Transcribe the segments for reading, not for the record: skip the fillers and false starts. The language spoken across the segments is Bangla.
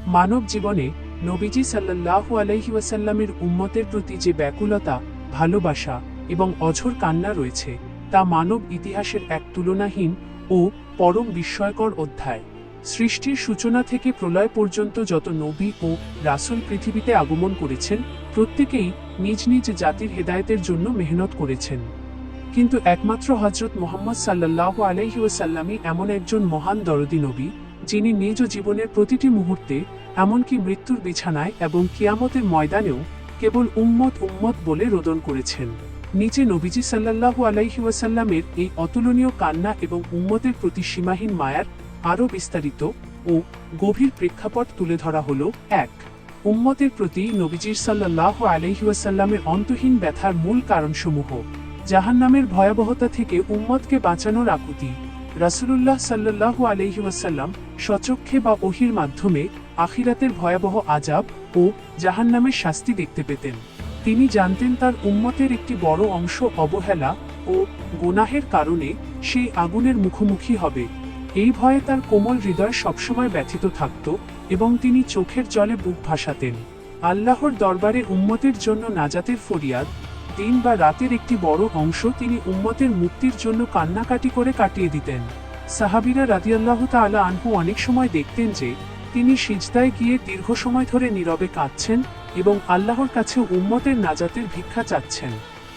মানব জীবনে নবীজি সাল্লাল্লাহু আলাইহি ওয়াসাল্লামের উম্মতের প্রতি যে ব্যাকুলতা, ভালোবাসা এবং অঝোর কান্না রয়েছে তা মানব ইতিহাসের এক তুলনাহীন ও পরম বিস্ময়কর অধ্যায়। সৃষ্টির সূচনা থেকে প্রলয় পর্যন্ত যত নবী ও রাসূল পৃথিবীতে আগমন করেছেন, প্রত্যেকেই নিজ নিজ জাতির হেদায়েতের জন্য মেহনত করেছেন। কিন্তু একমাত্র হযরত মুহাম্মদ সাল্লাল্লাহু আলাইহি ওয়াসাল্লামই এমন একজন মহান দরদী নবী, যিনি নিজ জীবনের প্রতিটি মুহূর্তে, এমনকি মৃত্যুর বিছানায় এবং কিয়ামতের ময়দানেও কেবল উম্মত উম্মত বলে রোদন করেছেন। নিচে নবীজি সাল্লাল্লাহু আলাইহি ওয়াসাল্লামের এই অতুলনীয় কান্না এবং উম্মতের প্রতি সীমাহীন মায়ার আরও বিস্তারিত ও গভীর প্রেক্ষাপট তুলে ধরা হলো। ১. উম্মতের প্রতি নবীজির সাল্লাল্লাহু আলাইহি ওয়াসাল্লামের অন্তহীন ব্যথার মূল কারণসমূহ। জাহান্নামের ভয়াবহতা থেকে উম্মতকে বাঁচানোর আকুতি। রাসূলুল্লাহ সাল্লাল্লাহু আলাইহি ওয়াসাল্লাম স্বচক্ষে বা ওহীর মাধ্যমে আখিরাতের ভয়াবহ আযাব ও জাহান্নামের শাস্তি দেখতে পেতেন। তিনি জানতেন তার উম্মতের একটি বড় অংশ অবহেলা ও গুনাহের কারণে সেই আগুনের মুখোমুখি হবে। এই ভয়ে তার কোমল হৃদয় সবসময় ব্যথিত থাকত এবং তিনি চোখের জলে বুক ভাসাতেন। আল্লাহর দরবারে উম্মতের জন্য নাজাতের ফরিয়াদ, দিন বা রাতের একটি বড় অংশ তিনি উম্মতের মুক্তির জন্য কান্নাকাটি করে কাটিয়ে দিতেন। সাহাবীরা রাদিয়াল্লাহু তাআলা আনহু অনেক সময় দেখতেন যে তিনি সিজদায় গিয়ে দীর্ঘ সময় ধরে নীরবে কাঁদছেন এবং আল্লাহর কাছে উম্মতের নাজাতের ভিক্ষা চাচ্ছেন।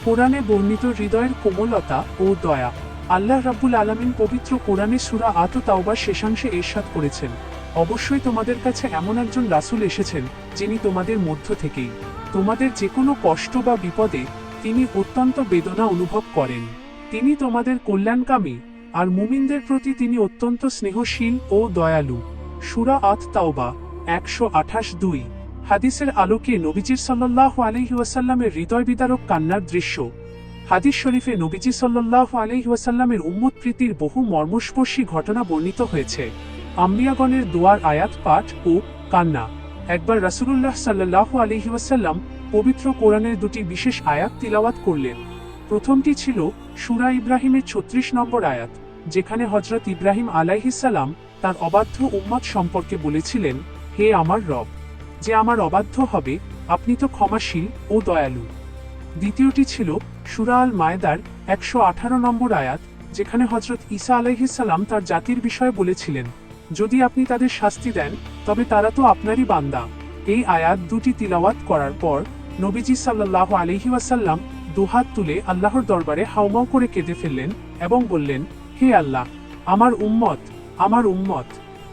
কোরআনে বর্ণিত হৃদয়ের কোমলতা ও দয়া। আল্লাহ রাব্বুল আলামিন পবিত্র কোরআনে সূরা আত-তাওবার শেষাংশে ইরশাদ করেছেন, অবশ্যই তোমাদের কাছে এমন একজন রাসূল এসেছেন যিনি তোমাদের মধ্য থেকেই তোমাদের যে কোনো কষ্ট বা বিপদে তিনি অত্যন্ত বেদনা অনুভব করেন। তিনি তোমাদের কল্যাণকামী, আর মুমিনদের প্রতি তিনি অত্যন্ত স্নেহশীল ও দয়ালু। সূরা আত-তাওবা 128-2। হাদিসের আলোকে নবীজি সাল্লাল্লাহু আলাইহি ওয়াসাল্লামের হৃদয় বিদারক কান্নার দৃশ্য। হাদিস শরীফে নবীজি সাল্লাল্লাহু আলাইহি ওয়াসাল্লামের উম্মত প্রীতির বহু মর্মস্পর্শী ঘটনা বর্ণিত হয়েছে। আম্বিয়াগণের দোয়ার আয়াত পাঠ ও কান্না। একবার রাসূলুল্লাহ সাল্লাল্লাহু আলাইহি ওয়াসাল্লাম পবিত্র কোরআনের দুটি বিশেষ আয়াত তিলাওয়াত করলেন। প্রথমটি ছিল সূরা ইব্রাহিমের ৩৬ নম্বর আয়াত, যেখানে হযরত ইব্রাহিম আলাইহিস সালাম তার অবাধ্য উম্মত সম্পর্কে বলেছিলেন, হে আমার রব, যে আমার অবাধ্য হবে, আপনি তো ক্ষমাশীল ও দয়ালু। দ্বিতীয়টি ছিল সূরা আল মায়েদার ১১৮ নম্বর আয়াত, যেখানে হযরত ঈসা আলাইহিস সালাম তার জাতির বিষয়ে বলেছিলেন, যদি আপনি তাদের শাস্তি দেন তবে তারা তো আপনারই বান্দা। এই আয়াত দুটি তিলাওয়াত করার পর নবীজি সাল্লাল্লাহু আলাইহি ওয়াসাল্লাম দুহাত তুলে আল্লাহর দরবারে হাউমাউ করে কেঁদে ফেললেন এবং বললেন, হে আল্লাহ, আমার উম্মত, আমার উম্মত।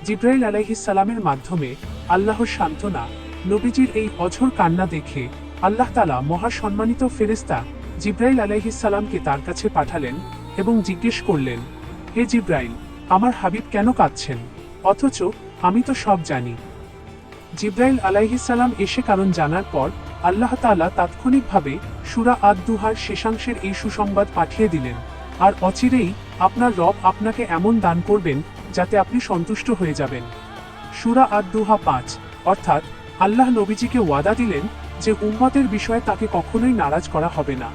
জিবরাইল আলাইহিস সালামের মাধ্যমে আল্লাহর সান্ত্বনা। নবীজির এই অঝোর কান্না দেখে আল্লাহ তাআলা মহাসম্মানিত ফেরেশতা জিবরাইল আলাইহিস সালামকে তার কাছে পাঠালেন এবং জিজ্ঞেস করলেন, হে জিবরাইল, আমার হাবিব কেন কাঁদছেন? অথচ আমি তো সব জানি। জিবরাইল আলাইহিস সালাম এসে কারণ জানার পর আল্লাহ তাআলা তাৎক্ষণিকভাবে সূরা আদ-দুহার শেষাংশের এই সুসংবাদ পাঠিয়ে দিলেন, আর অচিরেই আপনার রব আপনাকে এমন দান করবেন যাতে আপনি সন্তুষ্ট হয়ে যাবেন। সূরা আদ-দুহা ৫। অর্থাৎ আল্লাহ নবীজিকে ওয়াদা দিলেন যে উম্মতের বিষয়ে তাকে কখনোই নারাজ করা হবে না।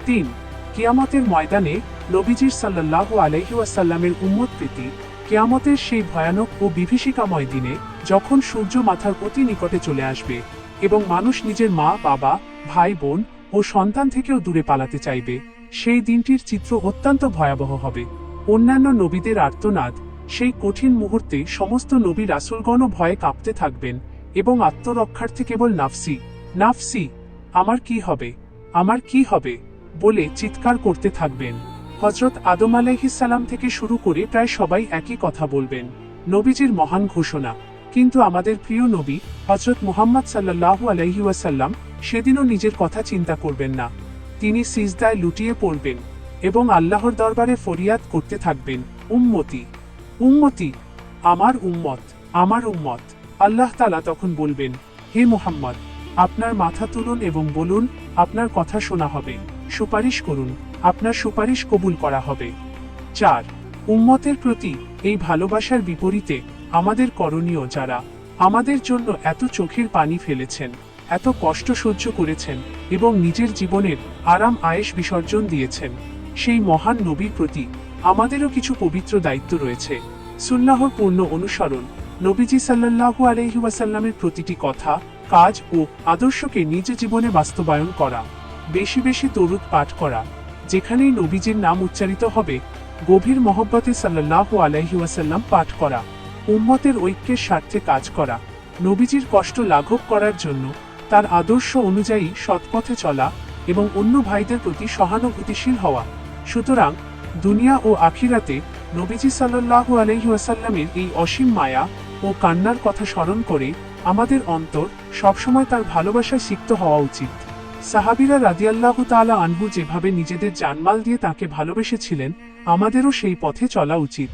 ৩. কিয়ামতের ময়দানে নবীজির সাল্লাল্লাহু আলাইহি ওয়াসাল্লামের উম্মত প্রীতি। কিয়ামতের সেই ভয়ানক ও বিভীষিকাময় দিনে যখন সূর্য মাথার অতি নিকটে চলে আসবে এবং মানুষ নিজের মা, বাবা, ভাই, বোন ও সন্তান থেকেও দূরে পালাতে চাইবে, সেই দিনটির চিত্র অত্যন্ত ভয়াবহ হবে। অন্যান্য নবীদের আর্তনাদ। সেই কঠিন মুহূর্তে সমস্ত নবী রাসূলগণও ভয়ে কাঁপতে থাকবেন এবং আত্মরক্ষার্থে কেবল নাফসি নাফসি, আমার কি হবে, আমার কি হবে বলে চিৎকার করতে থাকবেন। হযরত আদম আলাইহিস সালাম থেকে শুরু করে প্রায় সবাই একই কথা বলবেন, নবীজির মহান ঘোষণা। কিন্তু আমাদের প্রিয় নবী হযরত মুহাম্মদ সাল্লাল্লাহু আলাইহি ওয়াসাল্লাম সেদিনও নিজের কথা চিন্তা করবেন না। তিনি সিজদায় লুটিয়ে পড়বেন এবং আল্লাহর দরবারে ফরিয়াদ করতে থাকবেন, উম্মতি উম্মতি, আমার উম্মত, আমার উম্মত। আল্লাহ তাআলা তখন বলবেন, হে মুহাম্মদ, আপনার মাথা তুলুন এবং বলুন, আপনার কথা শোনা হবে, সুপারিশ করুন, আপনার সুপারিশ কবুল করা হবে। ৪. উম্মতের প্রতি এই ভালোবাসার বিপরীতে আমাদের করণীয়, যারা আমাদের জন্য এত চোখের পানি ফেলেছেন, এত কষ্ট সহ্য করেছেন এবং নিজের জীবনের আরাম আয়েশ বিসর্জন দিয়েছেন, সেই মহান নবীর প্রতি আমাদেরও কিছু পবিত্র দায়িত্ব রয়েছে। সুন্নাহর পূর্ণ অনুসরণ, নবীজি সাল্লাল্লাহু আলাইহি ওয়াসাল্লামের প্রতিটি কথা, কাজ ও আদর্শকে নিজ জীবনে বাস্তবায়ন করা, বেশি বেশি দরুদ পাঠ করা, যেখানেই নবীজির নাম উচ্চারিত হবে গভীর মহব্বতে সাল্লাল্লাহু আলাইহি ওয়াসাল্লাম পাঠ করা, উম্মতের ঐক্যের স্বার্থে কাজ করা, নবীজির কষ্ট লাঘব করার জন্য তার আদর্শ অনুযায়ী সৎপথে চলা এবং অন্য ভাইদের প্রতি সহানুভূতিশীল হওয়া। সুতরাং দুনিয়া ও আখিরাতে নবীজি সাল্লাল্লাহু আলাইহি ওয়াসাল্লামের এই অসীম মায়া ও কান্নার কথা স্মরণ করে আমাদের অন্তর সবসময় তার ভালোবাসায় সিক্ত হওয়া উচিত। সাহাবীরা রাদিয়াল্লাহু তাআলা আনহু যেভাবে নিজেদের জানমাল দিয়ে তাকে ভালোবেসেছিলেন, আমাদেরও সেই পথে চলা উচিত।